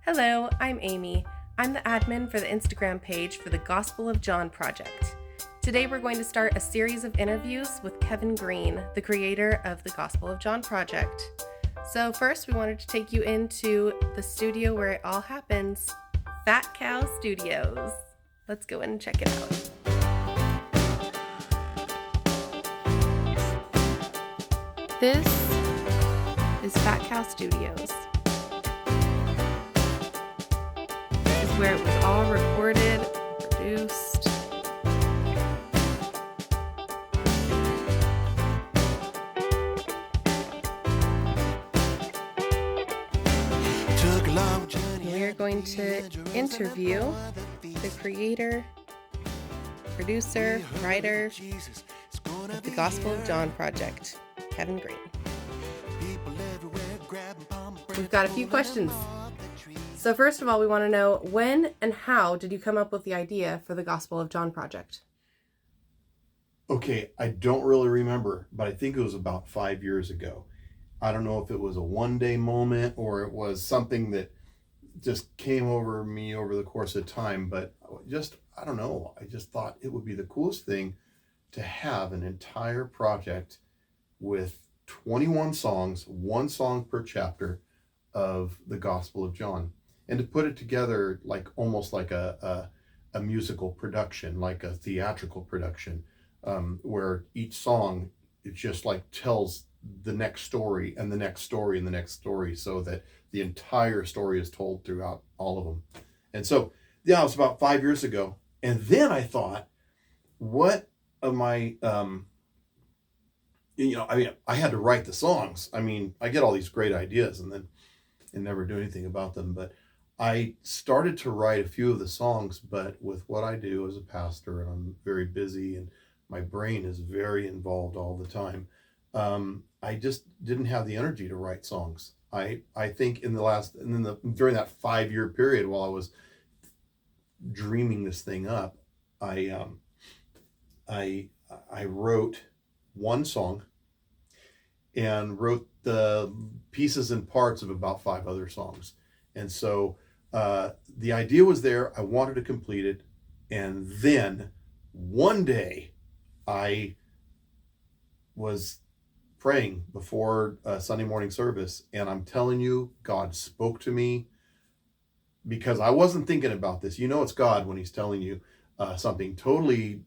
Hello, I'm Amy. I'm the admin for the Instagram page for the Gospel of John project. Today we're going to start a series of interviews with Kevin Green, the creator of the Gospel of John project. So first we wanted to take you into the studio where it all happens, Fat Cow Studios. Let's go in and check it out. This is Fat Cow Studios. This is where it was all recorded, produced. We are going to interview the creator, producer, writer of the Gospel of John project, Kevin Green. We've got a few questions. So first of all, we want to know, when and how did you come up with the idea for the Gospel of John project? Okay, I don't really remember, but I think it was about 5 years ago. I don't know if it was a one-day moment or it was something that just came over me over the course of time, but I don't know. I just thought it would be the coolest thing to have an entire project with 21 songs, one song per chapter of the Gospel of John, and to put it together like almost like a musical production, like a theatrical production, where each song, it just like tells the next story and the next story and the next story, so that the entire story is told throughout all of them. And so, yeah, it was about 5 years ago. And then I thought, what am I, I had to write the songs. I get all these great ideas and never do anything about them. But I started to write a few of the songs, but with what I do as a pastor, and I'm very busy and my brain is very involved all the time, I just didn't have the energy to write songs. I think during that 5 year period while I was dreaming this thing up, I wrote one song and wrote the pieces and parts of about 5 other songs. And so the idea was there. I wanted to complete it. And then one day I was praying before Sunday morning service, and I'm telling you, God spoke to me, because I wasn't thinking about this. You know, it's God when he's telling you something totally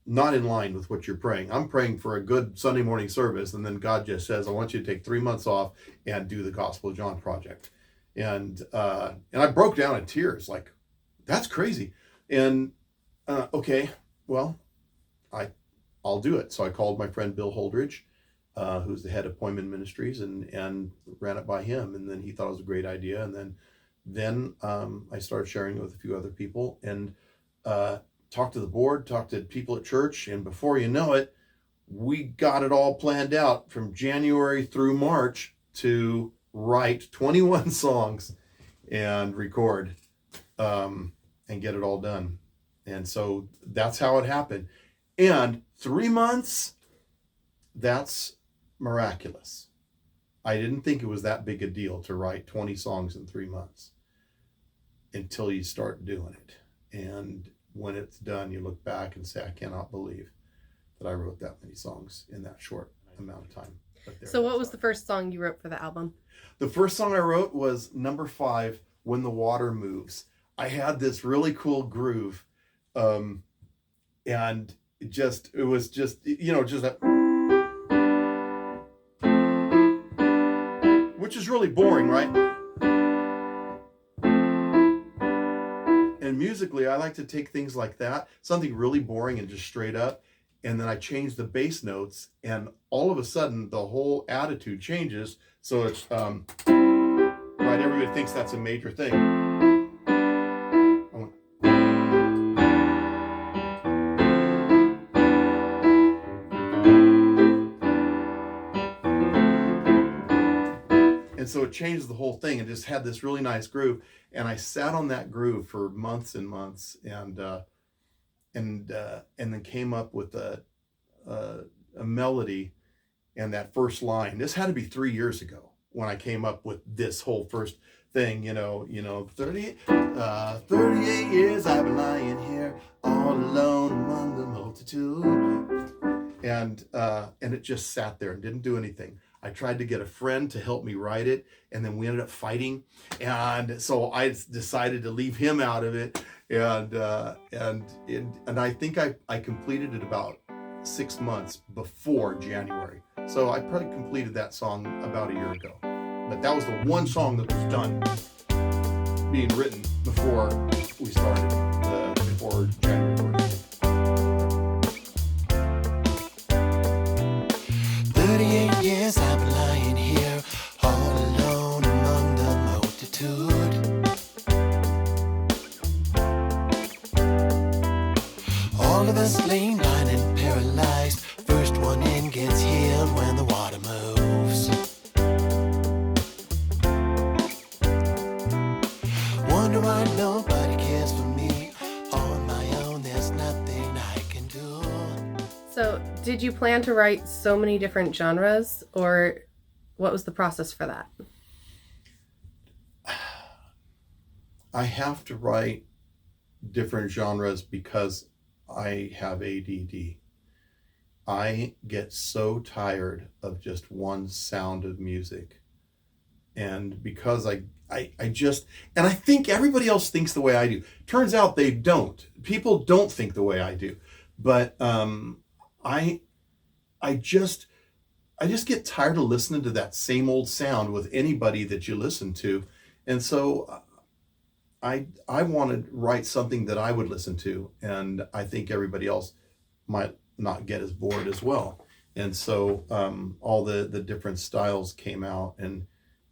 not in line with what you're praying. I'm praying for a good Sunday morning service, and then God just says, I want you to take 3 months off and do the Gospel of John project. And I broke down in tears, like, that's crazy. And okay, well, I'll do it. So I called my friend Bill Holdridge, who's the head of Appointment Ministries, and ran it by him. And then he thought it was a great idea. And then I started sharing it with a few other people, and talked to the board, talked to people at church. And before you know it, we got it all planned out from January through March to write 21 songs and record and get it all done. And so that's how it happened. And 3 months, that's miraculous. I didn't think it was that big a deal to write 20 songs in 3 months until you start doing it. And when it's done, you look back and say, I cannot believe that I wrote that many songs in that short amount of time. So what was the first song you wrote for the album? The first song I wrote was number 5, When the Water Moves. I had this really cool groove, and it was just that, which is really boring, right? And musically, I like to take things like that, something really boring and just straight up, and then I change the bass notes, and all of a sudden the whole attitude changes. So it's right, everybody thinks that's a major thing. And so it changed the whole thing and just had this really nice groove. And I sat on that groove for months and months, and then came up with a melody and that first line. This had to be 3 years ago when I came up with this whole thing, 38 years I've been lying here all alone among the multitude. And it just sat there and didn't do anything. I tried to get a friend to help me write it, and then we ended up fighting. And so I decided to leave him out of it. And I think I completed it about 6 months before January. So I probably completed that song about a year ago. But that was the one song that was done being written before we started, before January 1st. 38 years I've been lying here, all alone among the multitude. All of us laying blind and paralyzed. First one in gets healed when the water moves. Wonder why nobody cares for me. On my own, there's nothing I can do. So, did you plan to write so many different genres, or what was the process for that? I have to write different genres because I have ADD. I get so tired of just one sound of music. And because I just, and I think everybody else thinks the way I do. Turns out they don't. People don't think the way I do. But I just get tired of listening to that same old sound with anybody that you listen to. And so I want to write something that I would listen to, and I think everybody else might not get as bored as well. And so all the different styles came out, and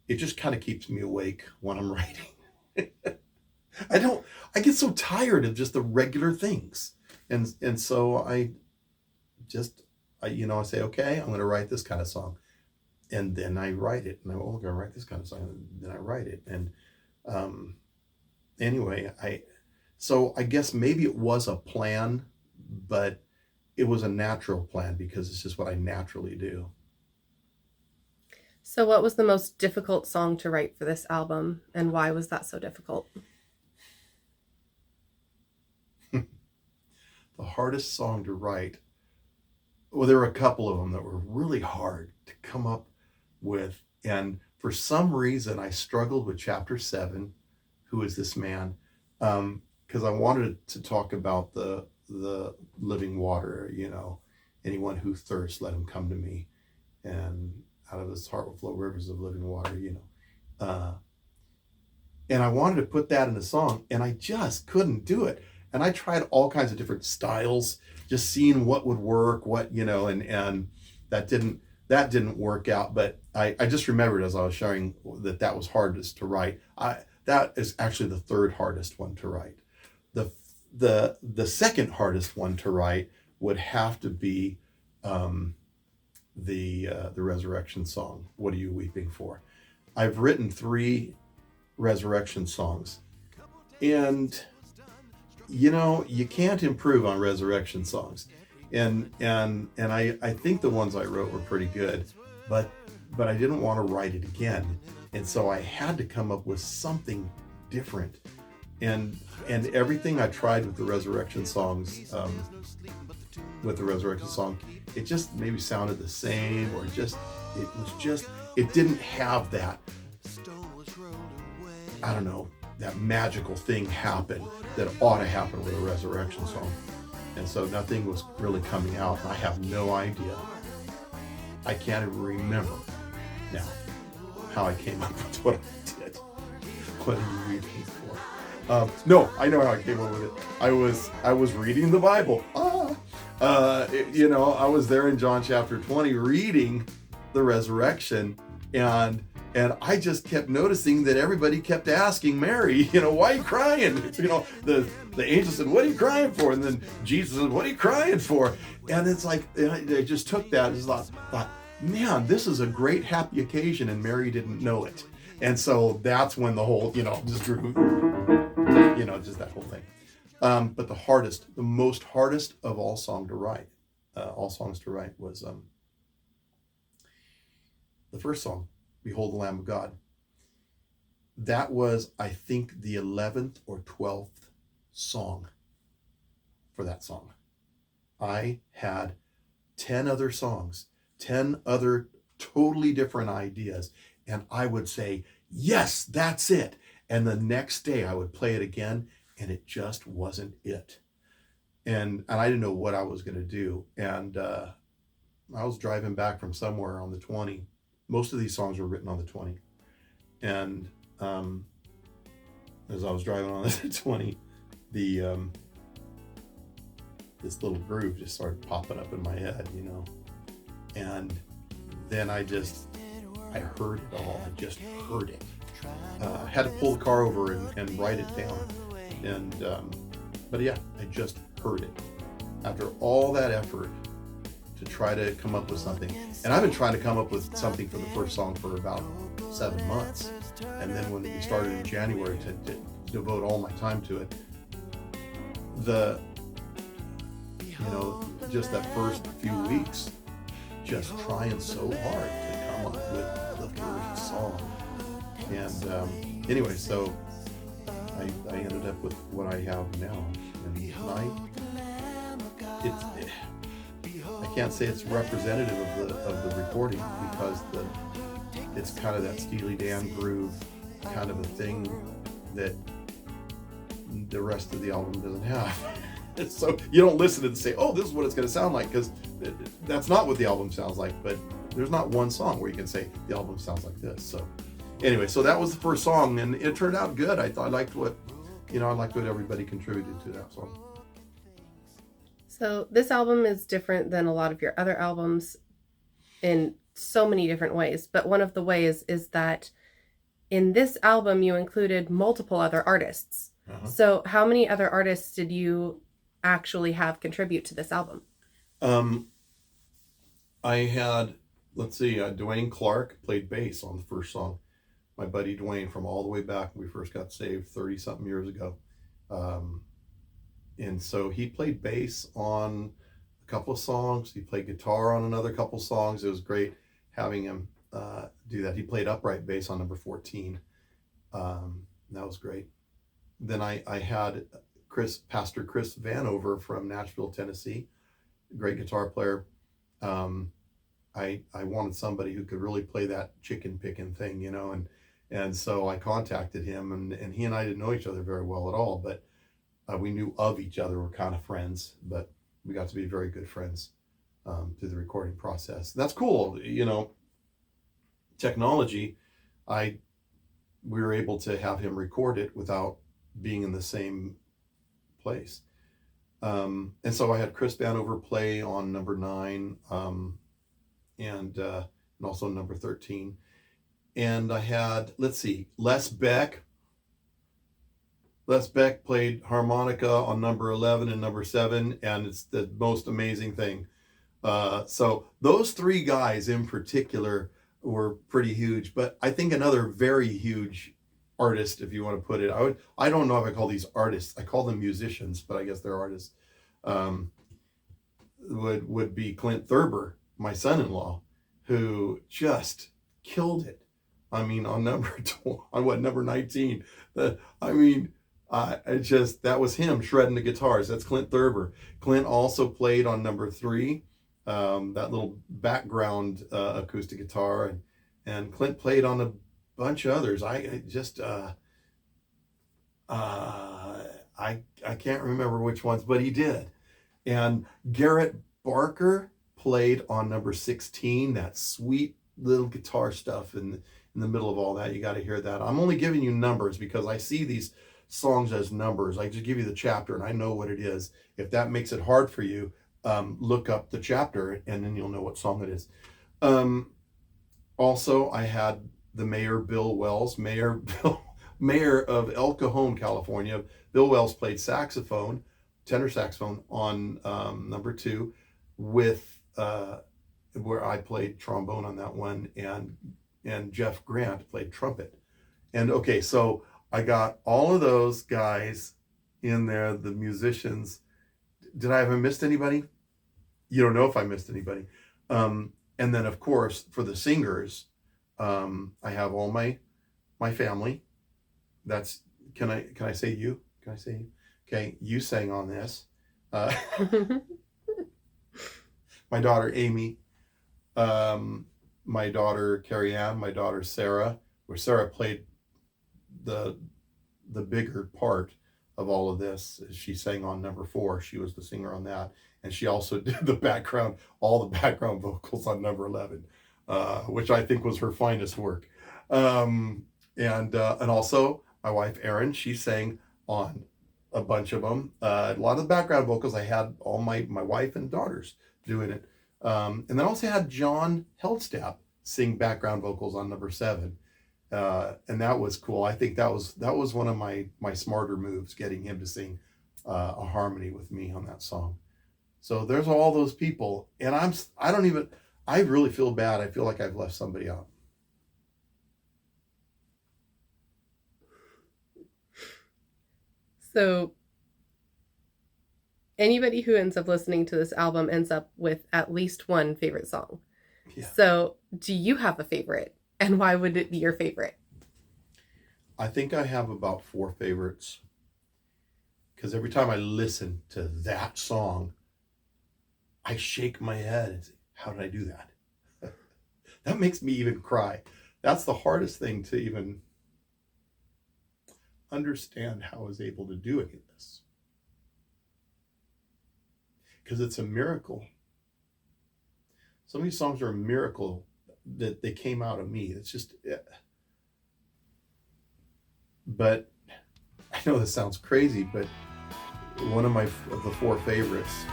it just kind of keeps me awake when I'm writing. I get so tired of just the regular things. And so I say, okay, I'm going to write this kind of song. And then I write it, and I'm going to write this kind of song, and then I write it. And anyway, I guess maybe it was a plan, but it was a natural plan because it's just what I naturally do. So what was the most difficult song to write for this album, and why was that so difficult? The hardest song to write, well, there were a couple of them that were really hard to come up with. And for some reason, I struggled with chapter 7, Who Is This Man? Because I wanted to talk about the living water, anyone who thirsts, let him come to me. And out of his heart will flow rivers of living water, and I wanted to put that in a song, and I just couldn't do it. And I tried all kinds of different styles, just seeing what would work, and that didn't work out. But I just remembered as I was sharing that was hardest to write. That is actually the third hardest one to write. The second hardest one to write would have to be the resurrection song, What Are You Weeping For? I've written 3 resurrection songs, and you can't improve on resurrection songs, and I think the ones I wrote were pretty good, but I didn't want to write it again, and so I had to come up with something different, and everything I tried with the resurrection songs, it just maybe sounded the same, or it didn't have that, I don't know, that magical thing happen that ought to happen with a resurrection song. And so nothing was really coming out. I have no idea. I can't even remember now how I came up with what I did. What are you reading for? No, I know how I came up with it. I was reading the Bible. I was there in John chapter 20 reading the resurrection, and I just kept noticing that everybody kept asking Mary, why are you crying? The angel said, what are you crying for? And then Jesus said, what are you crying for? And it's like, I just took that and just thought, man, this is a great happy occasion, and Mary didn't know it. And so that's when the whole, just drew, just that whole thing. But the most hardest of all songs to write was the first song, Behold the Lamb of God. that was, I think, the 11th or 12th song for that song. I had 10 other songs, 10 other totally different ideas, and I would say, yes, that's it. And the next day I would play it again, and it just wasn't it. And I didn't know what I was going to do. And I was driving back from somewhere on the 20. Most of these songs were written on the 20. And as I was driving on the 20, the this little groove just started popping up in my head, you know. And then I heard it all. I just heard it. Had to pull the car over and write it down. And but yeah, I just heard it. After all that effort to try to come up with something, and I've been trying to come up with something for the first song for about 7 months. And then when we started in January to devote all my time to it, just that first few weeks, just trying so hard to come up with the first song. And anyway, so I ended up with what I have now. And I can't say it's representative of the recording, because it's kind of that Steely Dan groove kind of a thing that the rest of the album doesn't have. So you don't listen to it and say, oh, this is what it's going to sound like, because that's not what the album sounds like. But there's not one song where you can say the album sounds like this. So anyway, so that was the first song, and it turned out good. I liked what everybody contributed to that song. So this album is different than a lot of your other albums in so many different ways. But one of the ways is that in this album, you included multiple other artists. Uh-huh. So how many other artists did you actually have contribute to this album? I had, Dwayne Clark played bass on the first song. My buddy Dwayne, from all the way back when we first got saved 30 something years ago. And so he played bass on a couple of songs. He played guitar on another couple of songs. It was great having him do that. He played upright bass on number 14. That was great. Then I had Pastor Chris Vanover from Nashville, Tennessee, great guitar player. I wanted somebody who could really play that chicken picking thing, you know, and so I contacted him, and he and I didn't know each other very well at all, but we knew of each other. We're kind of friends, but we got to be very good friends through the recording process. That's cool, you know. Technology, we were able to have him record it without being in the same place. And so I had Chris Vanover play on number 9 and also number 13. And I had, Les Beck. Les Beck played harmonica on number 11 and number 7, and it's the most amazing thing. So those 3 guys in particular were pretty huge, but I think another very huge artist, if you want to put it, I don't know if I call these artists, I call them musicians, but I guess they're artists, would be Clint Thurber, my son-in-law, who just killed it. I mean, on number 19, that was him shredding the guitars. That's Clint Thurber. Clint also played on number 3, that little background acoustic guitar, and Clint played on a bunch of others. I can't remember which ones, but he did. And Garrett Barker played on number 16, that sweet little guitar stuff in the middle of all that. You got to hear that. I'm only giving you numbers because I see these songs as numbers. I just give you the chapter and I know what it is. If that makes it hard for you, look up the chapter and then you'll know what song it is. Also, I had the mayor, Bill Wells, mayor of El Cajon, California. Bill Wells played saxophone, tenor saxophone on number 2, with where I played trombone on that one, and Jeff Grant played trumpet. And okay, so I got all of those guys in there, the musicians. Did I have missed anybody? You don't know if I missed anybody. And then, of course, for the singers, I have all my family, that's, can I say you? Can I say you? Okay, you sang on this. Uh, my daughter Amy, my daughter Carrie Ann, my daughter Sarah, where Sarah played the bigger part of all of this. She sang on number 4. She was the singer on that, and she also did all the background vocals on number 11, which I think was her finest work. And also my wife Erin, she sang on a bunch of them. A lot of the background vocals I had all my wife and daughters doing it. And then also had John Heldstap sing background vocals on number 7. And that was cool. I think that was one of my smarter moves, getting him to sing a harmony with me on that song. So there's all those people, and I really feel bad. I feel like I've left somebody out. So anybody who ends up listening to this album ends up with at least one favorite song. Yeah. So do you have a favorite? And why would it be your favorite? I think I have about 4 favorites. Because every time I listen to that song, I shake my head and say, how did I do that? That makes me even cry. That's the hardest thing to even understand, how I was able to do any of this. Because it's a miracle. Some of these songs are a miracle that they came out of me. It's just, but I know this sounds crazy, but one of the 4 favorites,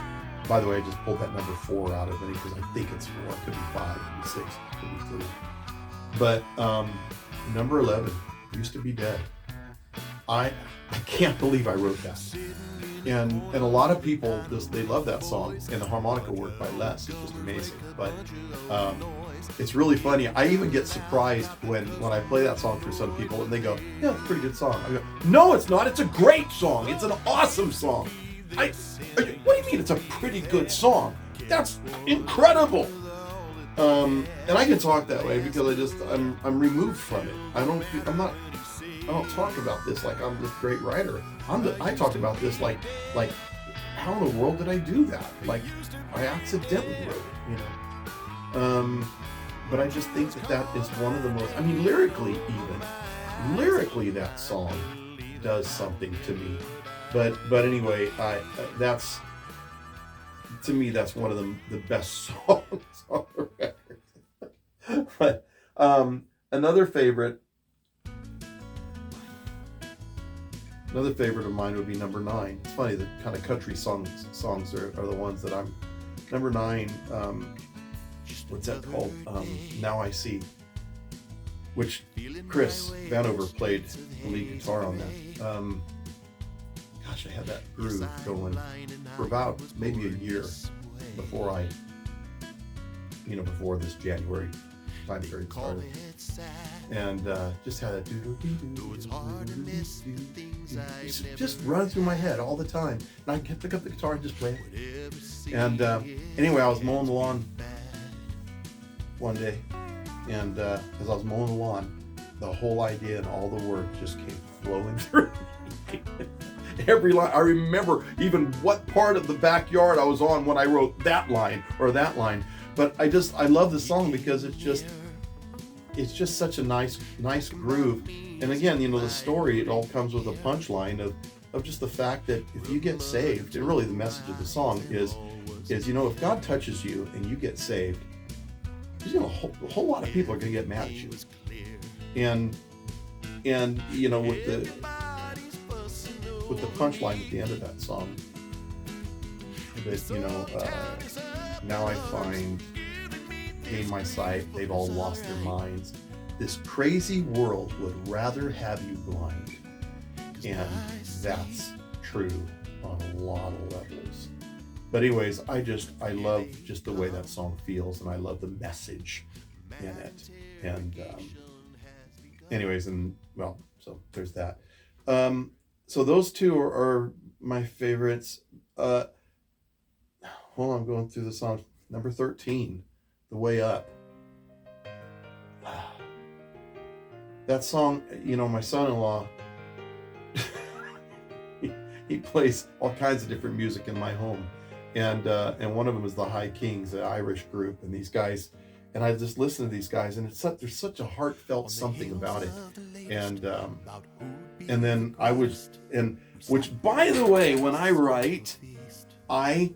by the way, I just pulled that number 4 out of it because I think it's 4. It could be 5, it could be 6, it could be 3. But number 11, Used to Be Dead. I can't believe I wrote that. And a lot of people, they love that song, and the harmonica work by Les is just amazing. But it's really funny. I even get surprised when I play that song for some people, and they go, "Yeah, it's a pretty good song." I go, "No, it's not. It's a great song. It's an awesome song." What do you mean it's a pretty good song? That's incredible. And I can talk that way because I'm removed from it. I don't talk about this like I'm this great writer. I talk about this like how in the world did I do that? Like I accidentally wrote it, you know. But I just think that is one of the most, I mean, lyrically that song does something to me. But anyway, that's, to me, that's one of the best songs on the record. But another favorite of mine would be number 9. It's funny, the kind of country songs are the ones that I'm, number 9, what's that called? Now I See, which Chris Vanover played the lead guitar on that. Gosh, I had that groove going for about maybe a year before before this January time period started. And just had a just run through my head all the time. And I could pick up the guitar and just play it. And anyway, I was mowing the lawn one day, and as I was mowing the lawn, the whole idea and all the words just came flowing through me. Every line, I remember even what part of the backyard I was on when I wrote that line or that line. But I love the song because it's just such a nice groove. And again, the story, it all comes with a punchline of just the fact that if you get saved, and really the message of the song is if God touches you and you get saved, a whole lot of people are going to get mad at you. And with the punchline at the end of that song, that now I find in my sight they've all lost their minds. This crazy world would rather have you blind, and that's true on a lot of levels. But anyways, I love just the way that song feels, and I love the message in it. And anyways, so there's that. So those 2 are my favorites. Hold on, I'm going through the songs. Number 13, The Way Up. That song, my son-in-law, plays all kinds of different music in my home, and one of them is the High Kings, the Irish group, and these guys, and I just listen to these guys, and there's such a heartfelt something about it, and then which, by the way, when I write, I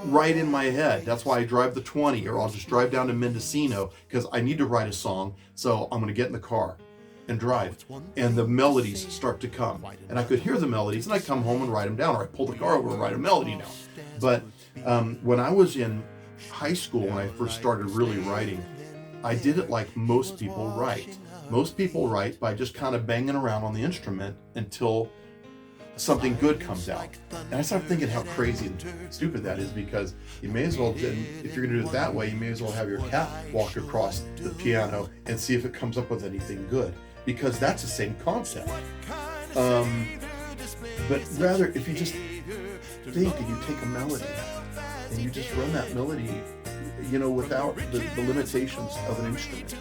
write in my head. That's why I drive the 20, or I'll just drive down to Mendocino, because I need to write a song. So I'm going to get in the car and drive, and the melodies start to come, and I could hear the melodies, and I come home and write them down, or I pull the car over and write a melody down. But when I was in high school, when I first started really writing, I did it like most people write. Most people write by just kind of banging around on the instrument until something good comes out. And I started thinking how crazy and stupid that is, because you may as well, if you're going to do it that way, you may as well have your cat walk across the piano and see if it comes up with anything good, because that's the same concept. But rather, if you just think and you take a melody and you just run that melody, without the limitations of an instrument,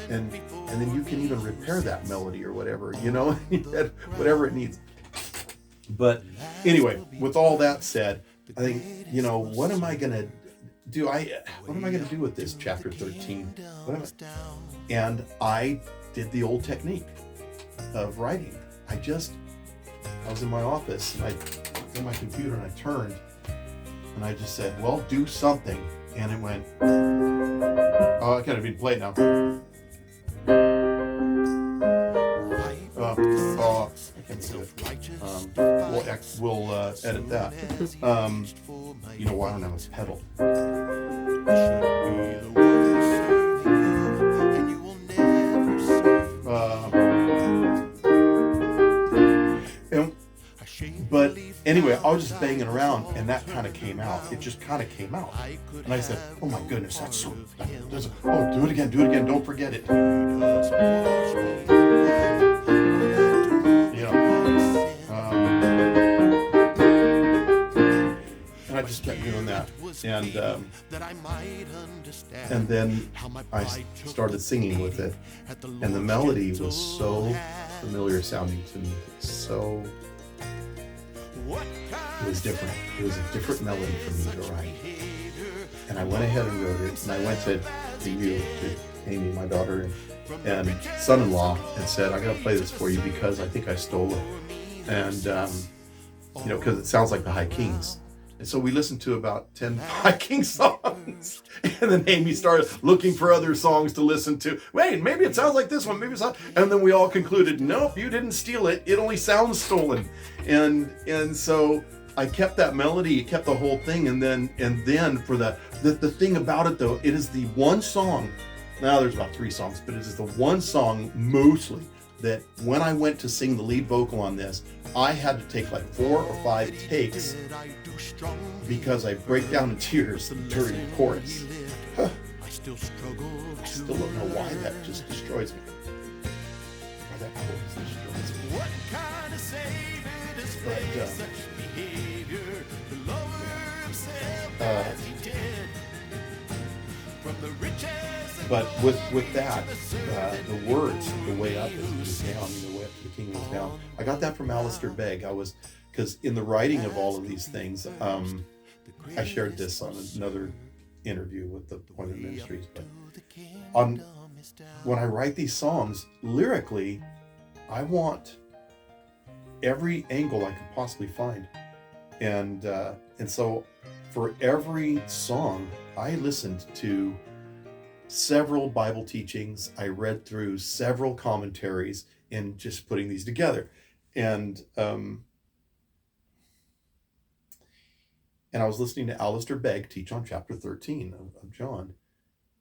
and then you can even repair that melody or whatever, whatever it needs. But anyway, with all that said, I think, what am I going to do? What am I going to do with this chapter 13? And I did the old technique of writing. I was in my office, and I was in my computer, and I turned, and I just said, well, do something. And it went, I can't even play it now. I can't do it. We'll edit that. Why don't I have a pedal? But anyway, I was just banging around, and that kind of came out. It just kind of came out. And I said, oh my goodness, that's so... do it again, don't forget it. And I just kept doing that. And then I started singing with it. And the melody was so familiar sounding to me. It was different. It was a different melody for me to write. And I went ahead and wrote it, and I went to Amy, my daughter, and son-in-law, and said, I gotta play this for you because I think I stole it. And, because it sounds like the High Kings. And so we listened to about 10 High King songs. And then Amy started looking for other songs to listen to. Wait, maybe it sounds like this one, maybe it's not. And then we all concluded, nope, you didn't steal it. It only sounds stolen. And so I kept that melody, kept the whole thing. And then for the thing about it though, it is the one song. Now there's about 3 songs, but it is the one song mostly that when I went to sing the lead vocal on this, I had to take like 4 or 5 takes because I break down in tears during the chorus. I still don't know why that just destroys me. Why that chorus destroys me. But with that, the words, the way up is down, the way up to the kingdom is down. I got that from Alistair Begg. Because in the writing of all of these things, I shared this on another interview with the Point of Ministries, but when I write these songs, lyrically, I want every angle I could possibly find. And so for every song, I listened to several Bible teachings. I read through several commentaries in just putting these together. And I was listening to Alistair Begg teach on chapter 13 of John.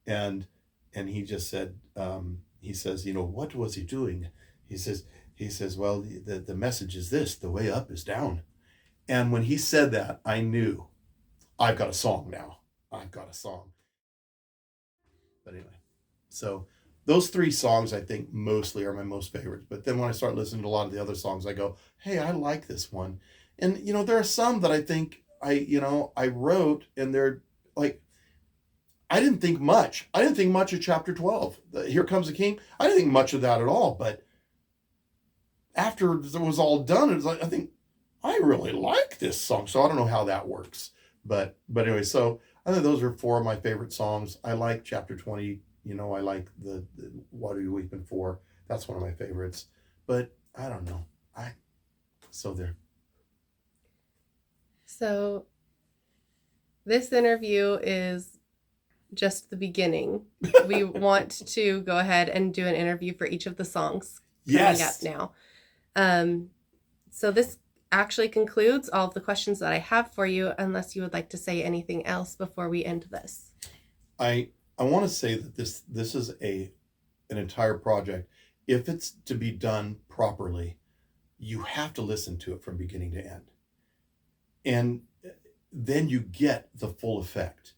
And he just said, he says, what was he doing? He says, well, the message is this, the way up is down. And when he said that, I knew I've got a song now. I've got a song. But anyway, so those 3 songs I think mostly are my most favorites. But then when I start listening to a lot of the other songs, I go, hey, I like this one. And, there are some that I think I wrote, and they're like, I didn't think much. I didn't think much of chapter 12. Here Comes the King. I didn't think much of that at all. But after it was all done, it was like, I think I really like this song. So I don't know how that works. But anyway, so I think those are 4 of my favorite songs. I like chapter 20. I like the What Are You Weeping For? That's one of my favorites. But I don't know. So there. So this interview is just the beginning. We want to go ahead and do an interview for each of the songs coming up now. So this actually concludes all of the questions that I have for you, unless you would like to say anything else before we end this. I want to say that this is an entire project. If it's to be done properly, you have to listen to it from beginning to end. And then you get the full effect.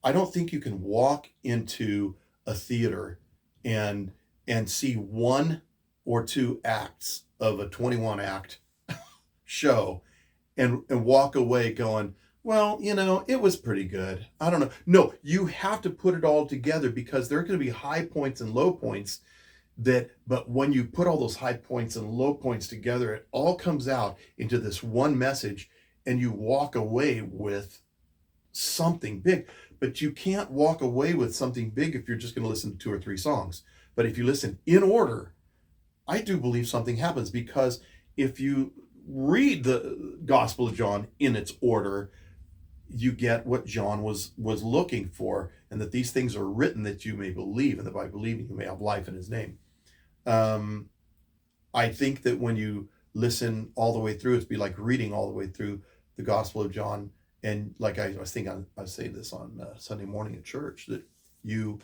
I don't think you can walk into a theater and see 1 or 2 acts of a 21 act show and walk away going, well, it was pretty good. I don't know. No, you have to put it all together, because there are going to be high points and low points but when you put all those high points and low points together, it all comes out into this one message, and you walk away with something big. But you can't walk away with something big if you're just going to listen to 2 or 3 songs. But if you listen in order, I do believe something happens, because if you read the Gospel of John in its order, you get what John was looking for, and that these things are written that you may believe, and that by believing you may have life in his name. I think that when you listen all the way through, it'd be like reading all the way through the Gospel of John. And like I was thinking, I say this on Sunday morning at church, that you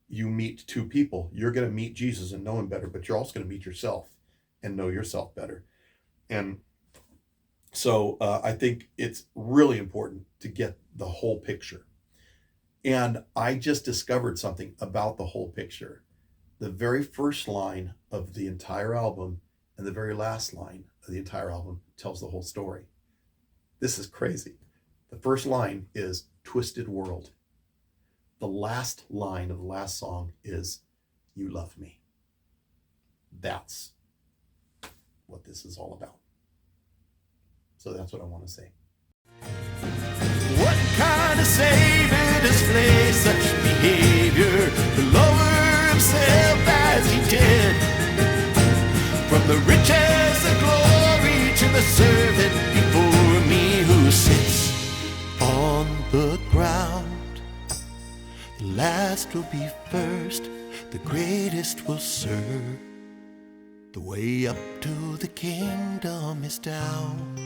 meet 2 people. You're going to meet Jesus and know him better, but you're also going to meet yourself and know yourself better. And so I think it's really important to get the whole picture. And I just discovered something about the whole picture. The very first line of the entire album and the very last line of the entire album tells the whole story. This is crazy. The first line is Twisted World. The last line of the last song is You Love Me. That's what this is all about. So that's what I want to say. What kind of savior displays such behavior to lower himself as he did? From the riches and glory to the servant before me who sits on the ground. The last will be first, the greatest will serve. The way up to the kingdom is down.